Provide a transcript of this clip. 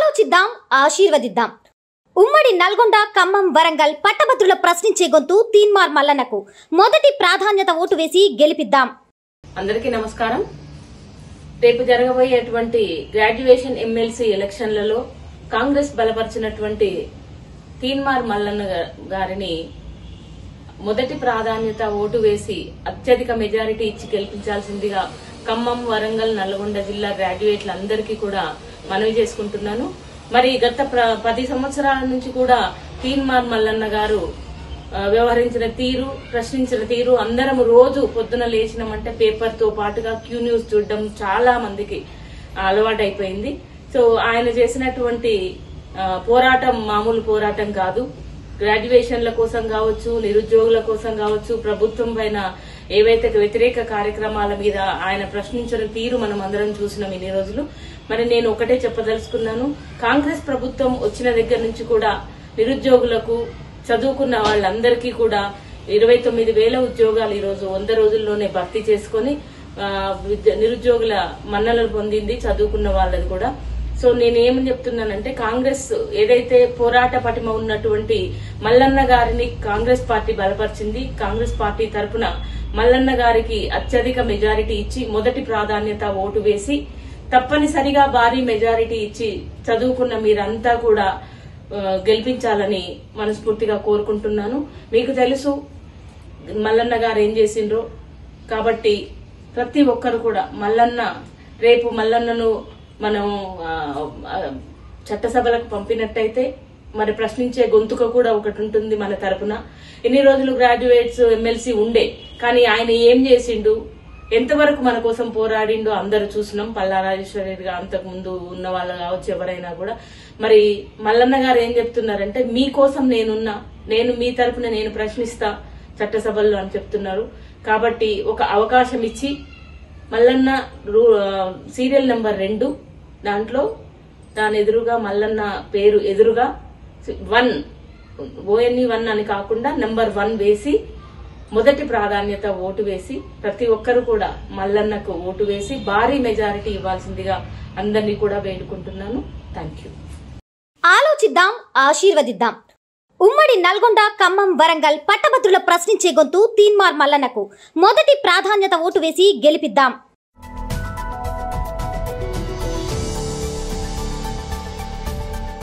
ఆలోచిద్దాం, ఆశీర్వదిద్దాం. ఉమ్మడి నల్గొండ, ఖమ్మం, వరంగల్ పట్టభద్రుల ప్రశ్నించే గొంతు తీన్మార్ మల్లన్నకు మొదటి ప్రాధాన్యత ఓటు వేసి గెలిపిద్దాం. అందరికీ నమస్కారం. రేపు జరగబోయేటువంటి గ్రాడ్యుయేషన్ ఎమ్మెల్సీ ఎలక్షన్లలో కాంగ్రెస్ బలపరిచినటువంటి తీన్మార్ మల్లన్న గారిని మొదటి ప్రాధాన్యత ఓటు వేసి అత్యధిక మెజారిటీ ఇచ్చి గెలిపించాల్సిందిగా ఖమ్మం, వరంగల్, నల్గొండ జిల్లా గ్రాడ్యుయేట్లందరికీ కూడా మనవి చేసుకుంటున్నాను. మరి గత 10 సంవత్సరాల నుంచి కూడా తీన్మార్ మల్లన్న గారు వ్యవహరించిన తీరు, ప్రశ్నించిన తీరు అందరం రోజు పొద్దున లేచినామంటే పేపర్ తో పాటుగా క్యూ న్యూస్ చూడడం చాలా మందికి అలవాటైపోయింది. సో ఆయన చేసినటువంటి పోరాటం మామూలు పోరాటం కాదు. గ్రాడ్యుయేషన్ల కోసం కావచ్చు, నిరుద్యోగుల కోసం కావచ్చు, ప్రభుత్వం పైన ఏవైతే వ్యతిరేక కార్యక్రమాల మీద ఆయన ప్రశ్నించిన తీరు మనం అందరం చూసినాం ఇన్ని రోజులు. మరి నేను ఒకటే చెప్పదలుచుకున్నాను, కాంగ్రెస్ ప్రభుత్వం వచ్చిన దగ్గర నుంచి కూడా నిరుద్యోగులకు, చదువుకున్న వాళ్ళందరికీ కూడా 29,000 ఉద్యోగాలు ఈ రోజు 100 రోజుల్లోనే భర్తీ చేసుకుని నిరుద్యోగుల మన్ననలు పొందింది, చదువుకున్న వాళ్ళది కూడా. సో నేనేమని చెప్తున్నానంటే, కాంగ్రెస్ ఏదైతే పోరాట పటిమ ఉన్నటువంటి మల్లన్న గారిని కాంగ్రెస్ పార్టీ బలపరిచింది. కాంగ్రెస్ పార్టీ తరఫున మల్లన్న గారికి అత్యధిక మెజారిటీ ఇచ్చి మొదటి ప్రాధాన్యత ఓటు వేసి తప్పనిసరిగా భారీ మెజారిటీ ఇచ్చి చదువుకున్న మీరంతా కూడా గెలిపించాలని మనస్ఫూర్తిగా కోరుకుంటున్నాను. మీకు తెలుసు మల్లన్న గారు ఏం చేసిండ్రో, కాబట్టి ప్రతి ఒక్కరు కూడా రేపు మల్లన్నను మనం చట్టసభలకు పంపినట్టయితే మరి ప్రశ్నించే గొంతుక కూడా ఒకటి ఉంటుంది మన తరపున. ఎన్ని రోజులు గ్రాడ్యుయేట్స్ ఎమ్మెల్సీ ఉండే, కానీ ఆయన ఏం చేసిండు, ఎంతవరకు మన కోసం పోరాడిండో అందరూ చూసినాం. పల్లా రాజేశ్వరరెడ్డి అంతకు ముందు ఉన్న వాళ్ళు కావచ్చు, ఎవరైనా కూడా. మరి మల్లన్న గారు ఏం చెప్తున్నారంటే, మీకోసం నేనున్నా, నేను మీ తరపున నేను ప్రశ్నిస్తా చట్టసభల్లో అని చెప్తున్నారు. కాబట్టి ఒక అవకాశం ఇచ్చి మల్లన్న సీరియల్ నెంబర్ 2 దాంట్లో దాని ఎదురుగా మల్లన్న పేరు ఎదురుగా 1 ONE 1 అని కాకుండా నెంబర్ 1 వేసి మొదటి ప్రాధాన్యత ఓటు వేసి ప్రతి ఒక్కరు కూడా మల్లన్నకు ఓటు వేసి భారీ మెజారిటీ ఇవ్వాల్సిందిగా అందరినీ కూడా వేడుకుంటున్నాను. Thank you. ఆలోచిద్దాం, ఆశీర్వదిద్దాం. ఉమ్మడి నల్గొండ, ఖమ్మం, వరంగల్ పట్టభద్రుల ప్రశ్నించే గొంతు తీన్మార్ మల్లన్నకు మొదటి ప్రాధాన్యత ఓటు వేసి గెలిపిద్దాం.